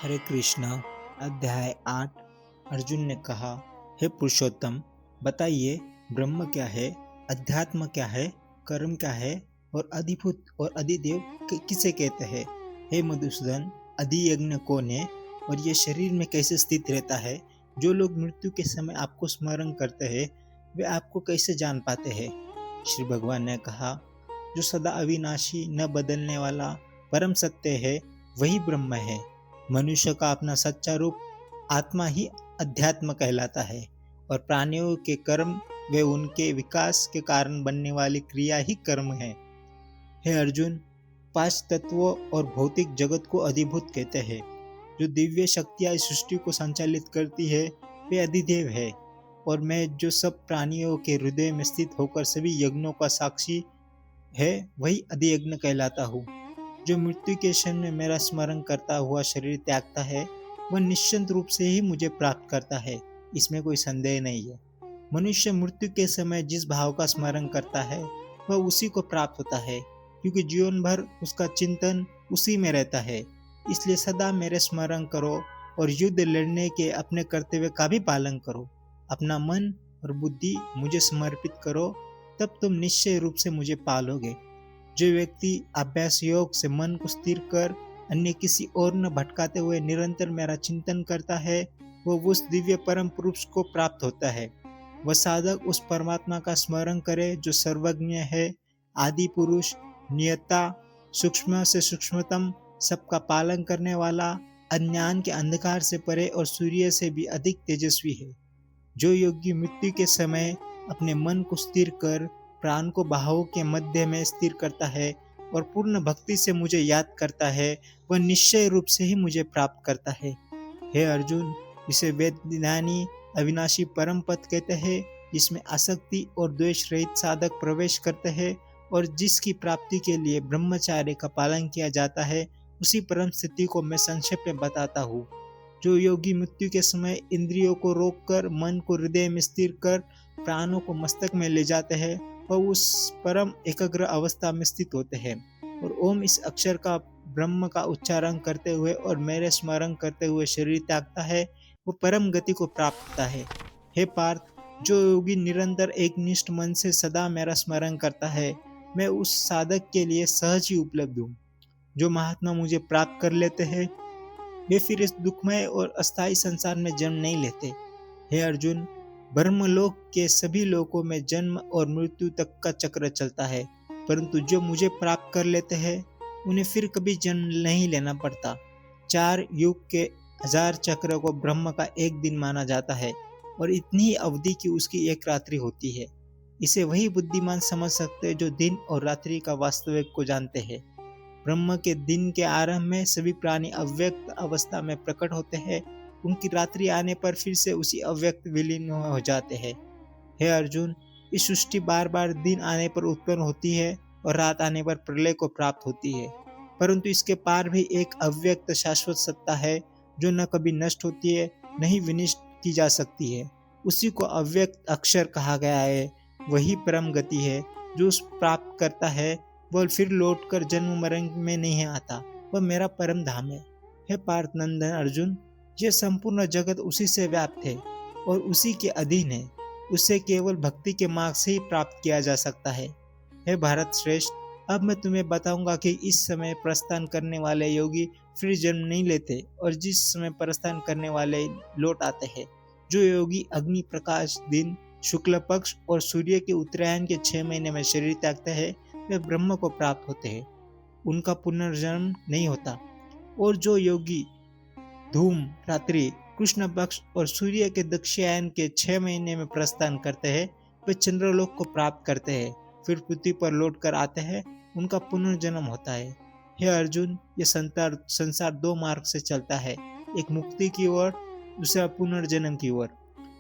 हरे कृष्णा। अध्याय 8। अर्जुन ने कहा, हे पुरुषोत्तम, बताइए ब्रह्म क्या है, अध्यात्म क्या है, कर्म क्या है और अधिभूत और अधिदेव किसे कहते हैं। हे मधुसूदन, अधि यज्ञ कौन है और ये शरीर में कैसे स्थित रहता है। जो लोग मृत्यु के समय आपको स्मरण करते हैं वे आपको कैसे जान पाते हैं। श्री भगवान ने कहा, जो सदा अविनाशी न बदलने वाला परम सत्य है वही ब्रह्म है। मनुष्य का अपना सच्चा रूप आत्मा ही अध्यात्म कहलाता है और प्राणियों के कर्म वे उनके विकास के कारण बनने वाली क्रिया ही कर्म है। हे अर्जुन, 5 तत्वों और भौतिक जगत को अधिभूत कहते हैं। जो दिव्य शक्तियां इस सृष्टि को संचालित करती है वे अधिदेव है और मैं जो सब प्राणियों के हृदय में स्थित होकर सभी यज्ञों का साक्षी है वही अधियज्ञ कहलाता हूँ। जो मृत्यु के क्षण में मेरा स्मरण करता हुआ शरीर त्यागता है वह निश्चित रूप से ही मुझे प्राप्त करता है, इसमें कोई संदेह नहीं है। मनुष्य मृत्यु के समय जिस भाव का स्मरण करता है वह उसी को प्राप्त होता है, क्योंकि जीवन भर उसका चिंतन उसी में रहता है। इसलिए सदा मेरे स्मरण करो और युद्ध लड़ने के अपने कर्तव्य का भी पालन करो। अपना मन और बुद्धि मुझे समर्पित करो, तब तुम निश्चय रूप से मुझे पालोगे। जो व्यक्ति अभ्यास योग से मन को स्थिर कर अन्य किसी और न भटकाते हुए निरंतर मेरा चिंतन करता है वह उस दिव्य परम पुरुष को प्राप्त होता है। वह साधक उस परमात्मा का स्मरण करे जो सर्वज्ञ है, आदि पुरुष, नियता, सूक्ष्म से सूक्ष्मतम, सबका पालन करने वाला, अज्ञान के अंधकार से परे और सूर्य से भी अधिक तेजस्वी है। जो योगी मृत्यु के समय अपने मन को स्थिर कर प्राण को बाहों के मध्य में स्थिर करता है और पूर्ण भक्ति से मुझे याद करता है वह निश्चय रूप से ही मुझे प्राप्त करता है। हे अर्जुन, इसे वेद ज्ञानी अविनाशी परम पद कहते हैं, जिसमें आसक्ति और द्वेष रहित साधक प्रवेश करते हैं और जिसकी प्राप्ति के लिए ब्रह्मचार्य का पालन किया जाता है। उसी परम स्थिति को मैं संक्षेप में बताता हूँ। जो योगी मृत्यु के समय इंद्रियों को रोककर मन को हृदय में स्थिर कर प्राणों को मस्तक में ले जाते हैं वह उस परम एकाग्र अवस्था में स्थित होते हैं और ओम इस अक्षर का ब्रह्म का उच्चारण करते हुए और मेरे स्मरण करते हुए शरीर त्यागता है वो परम गति को प्राप्त होता है। हे पार्थ, जो योगी निरंतर एक निष्ठ मन से सदा मेरा स्मरण करता है मैं उस साधक के लिए सहज ही उपलब्ध हूँ। जो महात्मा मुझे प्राप्त कर लेते हैं वे फिर इस दुखमय और अस्थायी संसार में जन्म नहीं लेते। हे अर्जुन, ब्रह्मलोक के सभी लोकों में जन्म और मृत्यु तक का चक्र चलता है, परंतु जो मुझे प्राप्त कर लेते हैं उन्हें फिर कभी जन्म नहीं लेना पड़ता। 4 युग के 1000 चक्र को ब्रह्म का एक दिन माना जाता है और इतनी ही अवधि की उसकी एक रात्रि होती है। इसे वही बुद्धिमान समझ सकते हैं जो दिन और रात्रि का वास्तविक को जानते हैं। ब्रह्म के दिन के आरंभ में सभी प्राणी अव्यक्त अवस्था में प्रकट होते हैं, उनकी रात्रि आने पर फिर से उसी अव्यक्त विलीन हो जाते हैं। हे अर्जुन, इस सृष्टि बार बार दिन आने पर उत्पन्न होती है और रात आने पर प्रलय को प्राप्त होती है, परंतु इसके पार भी एक अव्यक्त शाश्वत सत्ता है जो न कभी नष्ट होती है न ही विनष्ट की जा सकती है। उसी को अव्यक्त अक्षर कहा गया है। वही परम गति है जो उस प्राप्त करता है वह फिर लौटकर जन्म मरण में नहीं आता, वह मेरा परम धाम है। हे पार्थ नंदन अर्जुन, यह संपूर्ण जगत उसी से व्याप्त है और उसी के अधीन है। उसे केवल भक्ति के मार्ग से ही प्राप्त किया जा सकता है। हे भारत श्रेष्ठ, अब मैं तुम्हें बताऊंगा कि इस समय प्रस्थान करने वाले योगी फिर जन्म नहीं लेते और जिस समय प्रस्थान करने वाले लौट आते हैं। जो योगी अग्नि प्रकाश दिन, शुक्ल पक्ष और सूर्य के उत्तरायण के 6 महीने में शरीर त्यागते हैं वे ब्रह्म को प्राप्त होते हैं, उनका पुनर्जन्म नहीं होता। और जो योगी धूम रात्रि, कृष्ण पक्ष और सूर्य के दक्षिणायन के 6 महीने में प्रस्थान करते हैं वे चंद्रलोक को प्राप्त करते हैं, फिर पृथ्वी पर लौट कर आते हैं, उनका पुनर्जन्म होता है। हे अर्जुन, ये संसार 2 मार्ग से चलता है, एक मुक्ति की ओर, दूसरा पुनर्जन्म की ओर।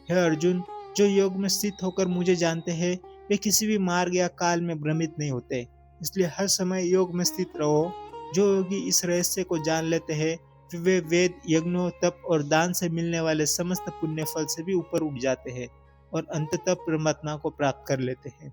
हे अर्जुन, जो योग में स्थित होकर मुझे जानते हैं वे किसी भी मार्ग या काल में भ्रमित नहीं होते, इसलिए हर समय योग में स्थित रहो। जो योगी इस रहस्य को जान लेते हैं वे वेद, यज्ञों, तप और दान से मिलने वाले समस्त पुण्य फल से भी ऊपर उठ जाते हैं और अंततः परमात्मा को प्राप्त कर लेते हैं।